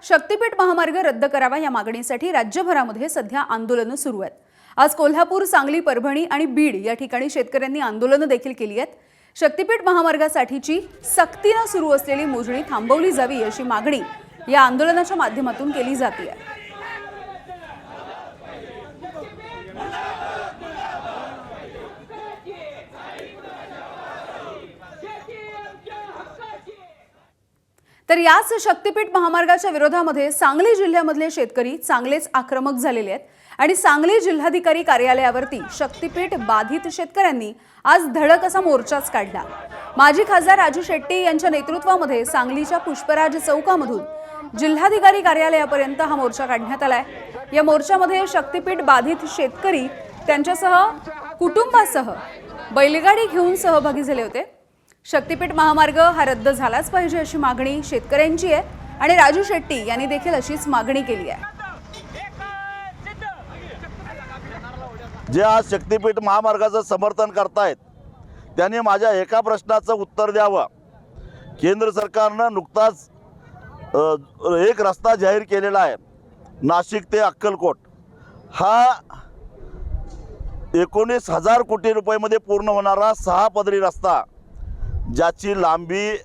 शक्तीपीठ महामार्ग रद्द करावा या मागणीसाठी राज्यभरामध्ये सध्या आंदोलनं सुरू आहेत। आज कोल्हापूर, सांगली, परभणी आणि बीड या ठिकाणी शेतकऱ्यांनी आंदोलनं देखील केली आहेत। शक्तीपीठ महामार्गासाठीची सक्तीने सुरू असलेली मोजणी थांबवली जावी अशी मागणी या आंदोलनाच्या माध्यमातून केली जाते आहे। तर याच शक्तीपीठ महामार्गाच्या विरोधामध्ये सांगली जिल्ह्यामधले शेतकरी चांगलेच आक्रमक झालेले आहेत आणि सांगली जिल्हाधिकारी कार्यालयावरती शक्तीपीठ बाधित शेतकऱ्यांनी आज धडक असा मोर्चाच काढला। माजी खासदार राजू शेट्टी यांच्या नेतृत्वामध्ये सांगलीच्या पुष्पराज चौकामधून जिल्हाधिकारी कार्यालयापर्यंत हा मोर्चा काढण्यात आलाय। या मोर्चामध्ये शक्तीपीठ बाधित शेतकरी त्यांच्यासह कुटुंबासह बैलगाडी घेऊन सहभागी झाले होते। शक्तीपीठ महामार्ग हा रद्द झालाच पाहिजे अशी मागणी शेतकऱ्यांची आहे आणि राजू शेट्टी यांनी देखील अशीच मागणी केली आहे। जे आज शक्तीपीठ महामार्गाचं समर्थन करतायत त्यांनी माझ्या एका प्रश्नाचं उत्तर द्यावं। केंद्र सरकारनं नुकताच एक रस्ता जाहीर केलेला आहे, नाशिक ते अक्कलकोट। हा 19,000 कोटी रुपयामध्ये पूर्ण होणारा 6 पदरी रस्ता, ज्याची लांबी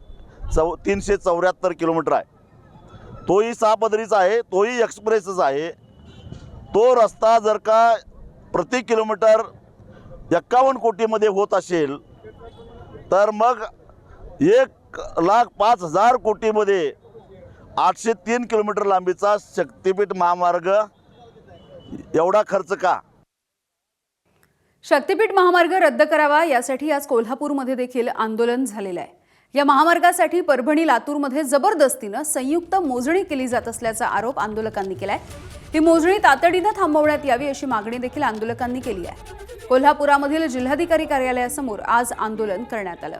374 किलोमीटर आहे। तोही 6 पदरीचा आहे, तोही एक्सप्रेसच आहे। तो रस्ता जर का प्रति किलोमीटर 51 कोटीमध्ये होत असेल तर मग 1,05,000 कोटीमध्ये 803 किलोमीटर लांबीचा शक्तीपीठ महामार्ग एवढा खर्च का? शक्तीपीठ महामार्ग रद्द करावा यासाठी आज कोल्हापूरमध्ये देखील आंदोलन झालेलं आहे। या महामार्गासाठी परभणी, लातूरमध्ये जबरदस्तीने संयुक्त मोजणी केली जात असल्याचा आरोप आंदोलकांनी केलाय। ही मोजणी तातडीने थांबवण्यात यावी अशी मागणी देखील आंदोलकांनी केली आहे। कोल्हापुरामधील जिल्हाधिकारी कार्यालयासमोर आज आंदोलन करण्यात आलं।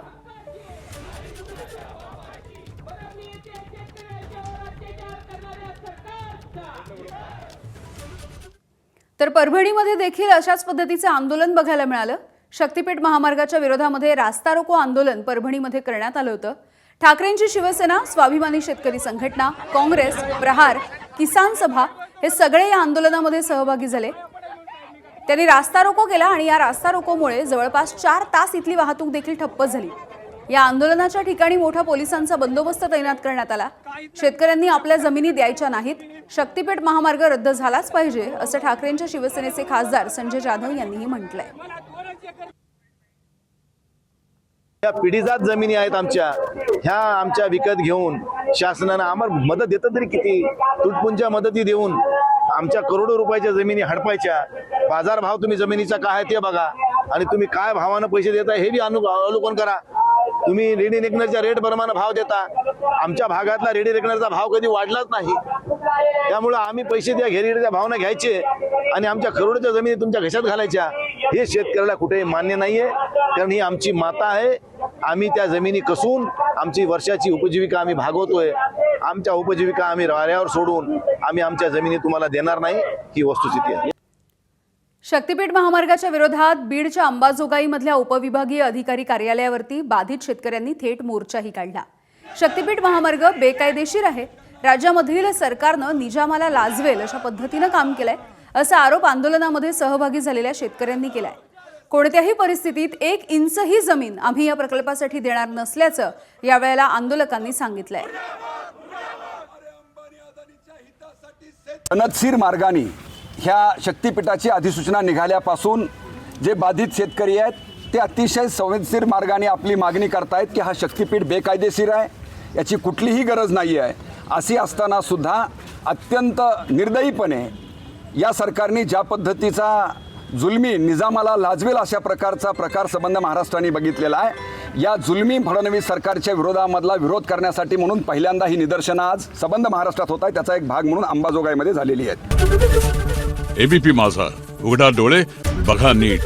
तर परभणीमध्ये देखील अशाच पद्धतीचे आंदोलन बघायला मिळालं। शक्तीपीठ महामार्गाच्या विरोधामध्ये रास्ता रोको आंदोलन परभणीमध्ये करण्यात आलं होतं। ठाकरेंची शिवसेना, स्वाभिमानी शेतकरी संघटना, काँग्रेस, प्रहार, किसान सभा हे सगळे या आंदोलनामध्ये सहभागी झाले। त्यांनी रास्ता रोको केला आणि या रास्ता रोकोमुळे जवळपास 4 तास इथली वाहतूक देखील ठप्प झाली। या आंदोलनाच्या ठिकाणी मोठा पोलिसांचा बंदोबस्त तैनात करण्यात आला। शेतकऱ्यांनी आपल्या जमिनी द्यायच्या नाहीत, शक्तीपीठ महामार्ग रद्द झालाच पाहिजे असं ठाकरेंच्या शिवसेनेचे खासदार संजय जाधव यांनीही म्हटलंय। या पिढीजात जमिनी आहेत आमच्या, ह्या आमच्या विकत घेऊन शासनानं आम्हाला मदत देतं तरी किती, तुटपुंच्या मदती देऊन आमच्या करोडो रुपयाच्या जमिनी हडपायच्या। बाजारभाव तुम्ही जमिनीचा काय आहे ते बघा आणि तुम्ही काय भावानं पैसे देताय हे बी अवलोकन करा। तुम्ही रेडी रेकनरच्या रेट प्रमाणे भाव देता, आमच्या भागातला रेडी रेकनरचा भाव कधी वाढलाच नाही। त्यामुळे आम्ही पैसे द्या घेरीच्या भावना घ्यायचे आणि आमच्या करोडोच्या जमिनी तुमच्या घशात घालायच्या, हे शेतकऱ्याला कुठेही मान्य नाहीये। कारण ही आमची माता आहे, आम्ही त्या जमिनी कसून आमची वर्षाची उपजीविका आम्ही भागवतोय। आमच्या उपजीविका आम्ही वाऱ्यावर सोडून आम्ही आमच्या जमिनी तुम्हाला देणार नाही, ही वस्तुस्थिती आहे। शक्तीपीठ महामार्गाच्या विरोधात बीडच्या अंबाजोगाईमधल्या उपविभागीय अधिकारी कार्यालयावरती बाधित शेतकऱ्यांनी थेट मोर्चाही काढला। शक्तीपीठ महामार्ग बेकायदेशीर आहे, राज्यामधील सरकारनं निजामाला लाजवेल अशा पद्धतीनं काम केलंय असा आरोप आंदोलनामध्ये सहभागी झालेल्या शेतकऱ्यांनी केलाय। कोणत्याही परिस्थितीत 1 इंचही जमीन आम्ही या प्रकल्पासाठी देणार नसल्याचं यावेळेला आंदोलकांनी सांगितलंय। अनधिकृत मार्गाने ह्या शक्तीपीठाची अधिसूचना निघाल्यापासून जे बाधित शेतकरी आहेत ते अतिशय संवेदनशील मार्गाने आपली मागणी करतायत की हा शक्तीपीठ बेकायदेशीर आहे, याची कुठलीही गरज नाही आहे। अशी असताना सुद्धा अत्यंत निर्दयीपणे या सरकारने ज्या पद्धतीचा जुलमी निजामाला लाजवेल अशा प्रकारचा प्रकार संबंध महाराष्ट्राने बघितलेला आहे। या जुलमी फडणवीस सरकारच्या विरोधामधला विरोध करण्यासाठी म्हणून पहिल्यांदा ही निदर्शनं आज संबंध महाराष्ट्रात होत आहे, त्याचा एक भाग म्हणून अंबाजोगाईमध्ये झालेली आहेत। एबीपी माझा, उघडा डोळे बघा नीट।